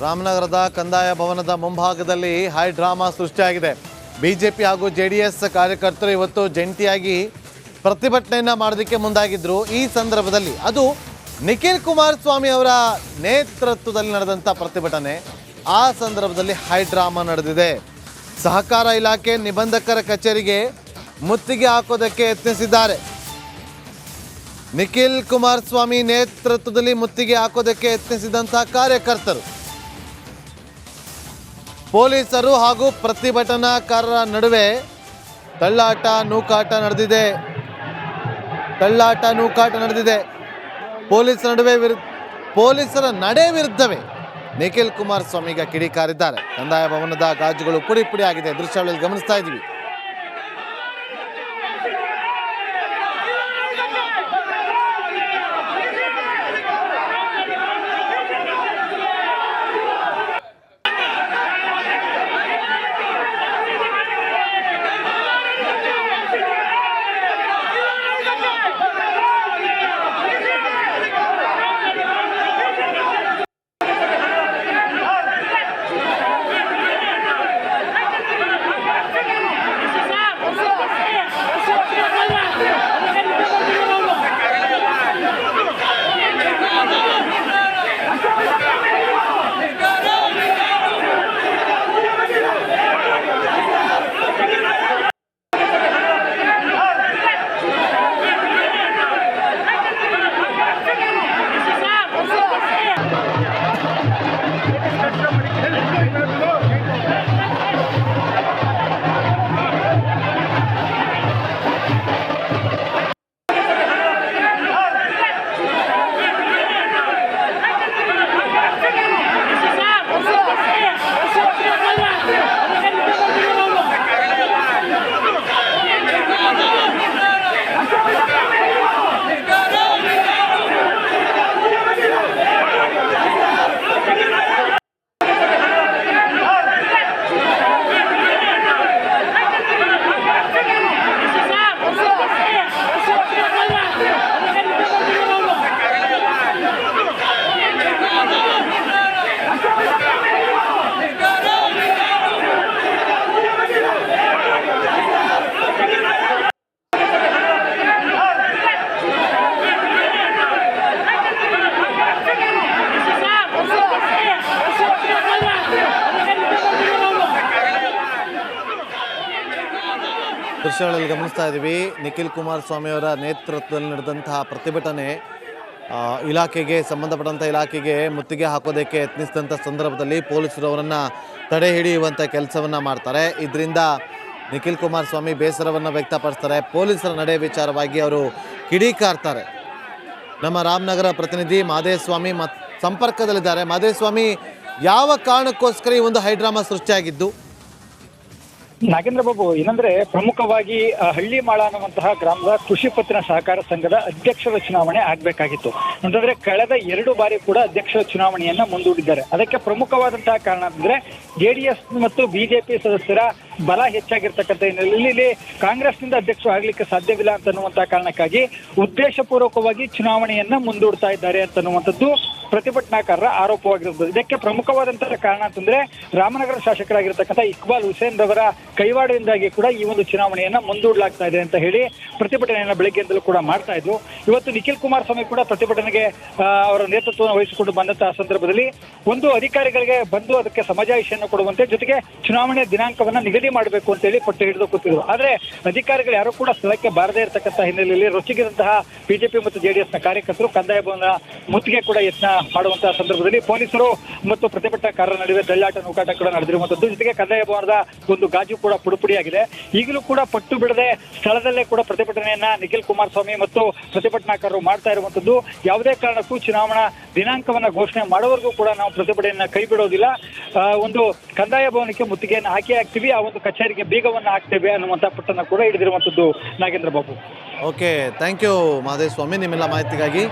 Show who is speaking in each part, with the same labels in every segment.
Speaker 1: ರಾಮನಗರದ ಕಂದಾಯ ಭವನದ ಮುಂಭಾಗದಲ್ಲಿ ಹೈ ಡ್ರಾಮಾ ಸೃಷ್ಟಿಯಾಗಿದೆ. ಬಿಜೆಪಿ ಹಾಗೂ ಜೆಡಿಎಸ್ ಕಾರ್ಯಕರ್ತರು ಇವತ್ತು ಜಂಟಿಯಾಗಿ ಪ್ರತಿಭಟನೆಯನ್ನು ಮಾಡೋದಕ್ಕೆ ಮುಂದಾಗಿದ್ದರು. ಈ ಸಂದರ್ಭದಲ್ಲಿ ಅದು ನಿಖಿಲ್ ಕುಮಾರಸ್ವಾಮಿ ಅವರ ನೇತೃತ್ವದಲ್ಲಿ ನಡೆದಂಥ ಪ್ರತಿಭಟನೆ. ಆ ಸಂದರ್ಭದಲ್ಲಿ ಹೈ ಡ್ರಾಮಾ ನಡೆದಿದೆ. ಸಹಕಾರ ಇಲಾಖೆ ನಿಬಂಧಕರ ಕಚೇರಿಗೆ ಮುತ್ತಿಗೆ ಹಾಕೋದಕ್ಕೆ ಯತ್ನಿಸಿದ್ದಾರೆ. ನಿಖಿಲ್ ಕುಮಾರಸ್ವಾಮಿ ನೇತೃತ್ವದಲ್ಲಿ ಮುತ್ತಿಗೆ ಹಾಕೋದಕ್ಕೆ ಯತ್ನಿಸಿದಂಥ ಕಾರ್ಯಕರ್ತರು, ಪೊಲೀಸರು ಹಾಗೂ ಪ್ರತಿಭಟನಾಕಾರರ ನಡುವೆ ತಳ್ಳಾಟ ನೂಕಾಟ ನಡೆದಿದೆ. ಪೊಲೀಸರ ನಡೆ ವಿರುದ್ಧವೇ ನಿಖಿಲ್ ಕುಮಾರಸ್ವಾಮಿ ಈಗ ಕಿಡಿಕಾರಿದ್ದಾರೆ. ಕಂದಾಯ ಭವನದ ಗಾಜುಗಳು ಪುಡಿ ಪುಡಿ ಆಗಿದೆ. ದೃಶ್ಯಾವಳಿಯಲ್ಲಿ ಗಮನಿಸ್ತಾ ಇದ್ದೀವಿ. ದೃಶ್ಯಗಳಲ್ಲಿ ಗಮನಿಸ್ತಾ ಇದ್ದೀವಿ. ನಿಖಿಲ್ ಕುಮಾರಸ್ವಾಮಿ ಅವರ ನೇತೃತ್ವದಲ್ಲಿ ನಡೆದಂತಹ ಪ್ರತಿಭಟನೆ ಇಲಾಖೆಗೆ ಸಂಬಂಧಪಟ್ಟಂಥ ಇಲಾಖೆಗೆ ಮುತ್ತಿಗೆ ಹಾಕೋದಕ್ಕೆ ಯತ್ನಿಸಿದಂಥ ಸಂದರ್ಭದಲ್ಲಿ ಪೊಲೀಸರು ಅವರನ್ನು ತಡೆ ಹಿಡಿಯುವಂಥ ಕೆಲಸವನ್ನು ಮಾಡ್ತಾರೆ. ಇದರಿಂದ ನಿಖಿಲ್ ಕುಮಾರಸ್ವಾಮಿ ಬೇಸರವನ್ನು ವ್ಯಕ್ತಪಡಿಸ್ತಾರೆ. ಪೊಲೀಸರ ನಡೆ ವಿಚಾರವಾಗಿ ಅವರು ಕಿಡಿಕಾರ್ತಾರೆ. ನಮ್ಮ ರಾಮನಗರ ಪ್ರತಿನಿಧಿ ಮಾದೇಸ್ವಾಮಿ ಸಂಪರ್ಕದಲ್ಲಿದ್ದಾರೆ. ಮಾದೇಸ್ವಾಮಿ, ಯಾವ ಕಾರಣಕ್ಕೋಸ್ಕರ ಈ ಒಂದು ಹೈಡ್ರಾಮಾ ಸೃಷ್ಟಿಯಾಗಿದ್ದು?
Speaker 2: ನಾಗೇಂದ್ರ ಬಾಬು, ಏನಂದ್ರೆ ಪ್ರಮುಖವಾಗಿ ಹಳ್ಳಿಮಾಳ ಅನ್ನುವಂತಹ ಗ್ರಾಮದ ಕೃಷಿ ಪತ್ತಿನ ಸಹಕಾರ ಸಂಘದ ಅಧ್ಯಕ್ಷರ ಚುನಾವಣೆ ಆಗ್ಬೇಕಾಗಿತ್ತು. ಅಂತಂದ್ರೆ ಕಳೆದ 2 ಬಾರಿ ಕೂಡ ಅಧ್ಯಕ್ಷರ ಚುನಾವಣೆಯನ್ನ ಮುಂದೂಡಿದ್ದಾರೆ. ಅದಕ್ಕೆ ಪ್ರಮುಖವಾದಂತಹ ಕಾರಣ ಅಂದ್ರೆ ಜೆಡಿಎಸ್ ಮತ್ತು ಬಿಜೆಪಿ ಸದಸ್ಯರ ಬಲ ಹೆಚ್ಚಾಗಿರ್ತಕ್ಕಂಥ ಹಿನ್ನೆಲೆಯಲ್ಲಿ ಕಾಂಗ್ರೆಸ್ನಿಂದ ಅಧ್ಯಕ್ಷರು ಆಗ್ಲಿಕ್ಕೆ ಸಾಧ್ಯವಿಲ್ಲ ಅಂತನ್ನುವಂತಹ ಕಾರಣಕ್ಕಾಗಿ ಉದ್ದೇಶಪೂರ್ವಕವಾಗಿ ಚುನಾವಣೆಯನ್ನ ಮುಂದೂಡ್ತಾ ಇದ್ದಾರೆ ಅಂತನ್ನುವಂಥದ್ದು ಪ್ರತಿಭಟನಾಕಾರರ ಆರೋಪವಾಗಿರುತ್ತದೆ. ಇದಕ್ಕೆ ಪ್ರಮುಖವಾದಂತಹ ಕಾರಣ ಅಂತಂದ್ರೆ ರಾಮನಗರ ಶಾಸಕರಾಗಿರ್ತಕ್ಕಂಥ ಇಕ್ಬಾಲ್ ಹುಸೇನ್ ರವರ ಕೈವಾಡದಿಂದಾಗಿ ಕೂಡ ಈ ಒಂದು ಚುನಾವಣೆಯನ್ನ ಮುಂದೂಡಲಾಗ್ತಾ ಇದೆ ಅಂತ ಹೇಳಿ ಪ್ರತಿಭಟನೆಯನ್ನ ಬೆಳಗ್ಗೆಯಿಂದಲೂ ಕೂಡ ಮಾಡ್ತಾ ಇದ್ರು. ಇವತ್ತು ನಿಖಿಲ್ ಕುಮಾರಸ್ವಾಮಿ ಕೂಡ ಪ್ರತಿಭಟನೆಗೆ ಅವರ ನೇತೃತ್ವವನ್ನು ವಹಿಸಿಕೊಂಡು ಬಂದಂತಹ ಸಂದರ್ಭದಲ್ಲಿ ಒಂದು ಅಧಿಕಾರಿಗಳಿಗೆ ಬಂದು ಅದಕ್ಕೆ ಸಮಜಾಯಿಷಿಯನ್ನು ಕೊಡುವಂತೆ, ಜೊತೆಗೆ ಚುನಾವಣೆ ದಿನಾಂಕವನ್ನ ನಿಗದಿ ಮಾಡಬೇಕು ಅಂತ ಹೇಳಿ ಪಟ್ಟು ಹಿಡಿದು ಕೂತಿದ್ರು. ಆದ್ರೆ ಅಧಿಕಾರಿಗಳು ಯಾರು ಕೂಡ ಸ್ಥಳಕ್ಕೆ ಬಾರದೇ ಇರತಕ್ಕಂಥ ಹಿನ್ನೆಲೆಯಲ್ಲಿ ರೊಚ್ಚಿಗಿದಂತಹ ಬಿಜೆಪಿ ಮತ್ತು ಜೆಡಿಎಸ್ ನ ಕಾರ್ಯಕರ್ತರು ಕಂದಾಯ ಭವನ ಮುತ್ತಿಗೆ ಕೂಡ ಯತ್ನ ಮಾಡುವಂತಹ ಸಂದರ್ಭದಲ್ಲಿ ಪೊಲೀಸರು ಮತ್ತು ಪ್ರತಿಭಟನಾಕಾರರ ನಡುವೆ ದಳ್ಳಾಟ ನೂಕಾಟ ಕೂಡ ನಡೆದಿರುವಂತದ್ದು. ಜೊತೆಗೆ ಕಂದಾಯ ಭವನದ ಒಂದು ಗಾಜು ಕೂಡ ಪುಡಿಪುಡಿಯಾಗಿದೆ. ಈಗಲೂ ಕೂಡ ಪಟ್ಟು ಬಿಡದೆ ಸ್ಥಳದಲ್ಲೇ ಕೂಡ ಪ್ರತಿಭಟನೆಯನ್ನ ನಿಖಿಲ್ ಕುಮಾರಸ್ವಾಮಿ ಮತ್ತು ಪ್ರತಿಭಟನಾಕಾರರು ಮಾಡ್ತಾ ಇರುವಂತದ್ದು. ಯಾವುದೇ ಕಾರಣಕ್ಕೂ ಚುನಾವಣಾ ದಿನಾಂಕವನ್ನ ಘೋಷಣೆ ಮಾಡೋವರೆಗೂ ಕೂಡ ನಾವು ಪ್ರತಿಭಟನೆಯನ್ನ ಕೈ ಬಿಡೋದಿಲ್ಲ. ಒಂದು ಕಂದಾಯ ಭವನಕ್ಕೆ ಮುತ್ತಿಗೆಯನ್ನು ಹಾಕ್ತೀವಿ, ಆ ಒಂದು ಕಚೇರಿಗೆ ಬೀಗವನ್ನ ಹಾಕ್ತೇವೆ ಅನ್ನುವಂತ ಪಟ್ಟನ್ನ ಕೂಡ ಹಿಡಿದಿರುವಂತದ್ದು. Nagendra Babu,
Speaker 1: okay, thank you Madeswamy ನಿಮ್ಮೆಲ್ಲ ಮಾಹಿತಿಗಾಗಿ.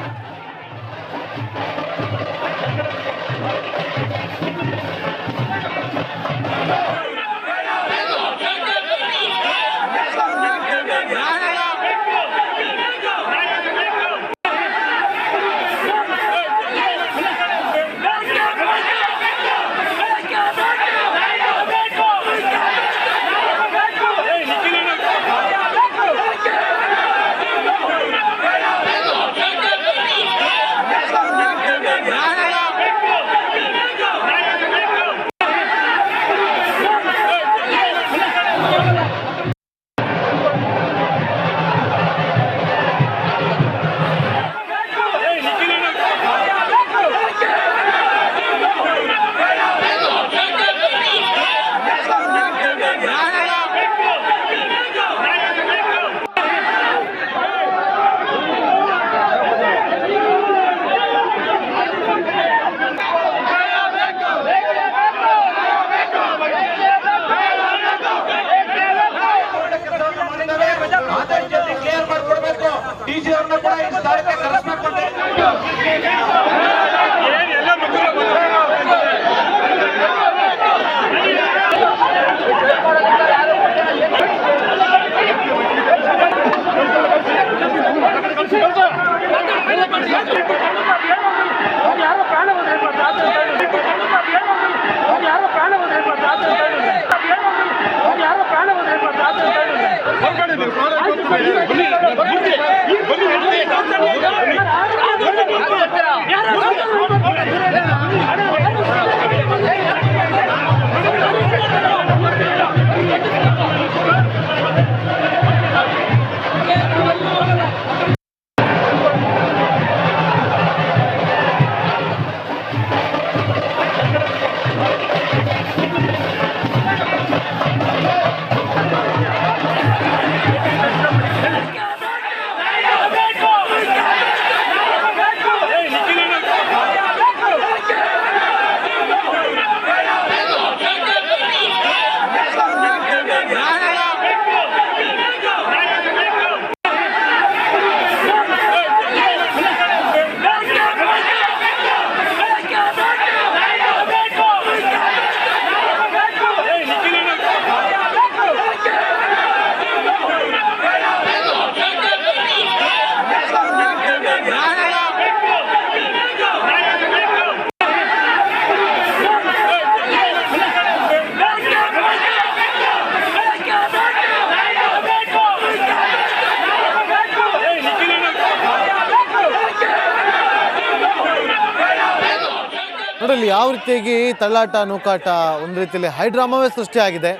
Speaker 1: ಯಾವ ರೀತಿಯಾಗಿ ತಳ್ಳಾಟ ನೂಕಾಟ ಒಂದು ರೀತಿಯಲ್ಲಿ ಹೈಡ್ರಾಮಾವೇ ಸೃಷ್ಟಿಯಾಗಿದೆ.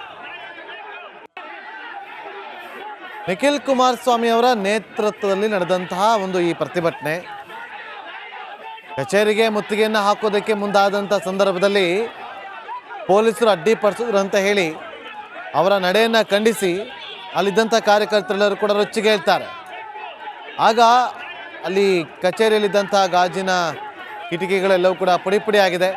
Speaker 1: ನಿಖಿಲ್ ಕುಮಾರಸ್ವಾಮಿ ಅವರ ನೇತೃತ್ವದಲ್ಲಿ ನಡೆದಂತಹ ಒಂದು ಈ ಪ್ರತಿಭಟನೆ ಕಚೇರಿಗೆ ಮುತ್ತಿಗೆಯನ್ನು ಹಾಕೋದಕ್ಕೆ ಮುಂದಾದಂಥ ಸಂದರ್ಭದಲ್ಲಿ ಪೊಲೀಸರು ಅಡ್ಡಿಪಡಿಸಿದ್ರು ಅಂತ ಹೇಳಿ ಅವರ ನಡೆಯನ್ನು ಖಂಡಿಸಿ ಅಲ್ಲಿದ್ದಂಥ ಕಾರ್ಯಕರ್ತರೆಲ್ಲರೂ ಕೂಡ ರೊಚ್ಚಿಗೆ ಹೇಳ್ತಾರೆ. ಆಗ ಅಲ್ಲಿ ಕಚೇರಿಯಲ್ಲಿದ್ದಂಥ ಗಾಜಿನ ಕಿಟಕಿಗಳೆಲ್ಲವೂ ಕೂಡ ಪುಡಿ ಪುಡಿ ಆಗಿದೆ.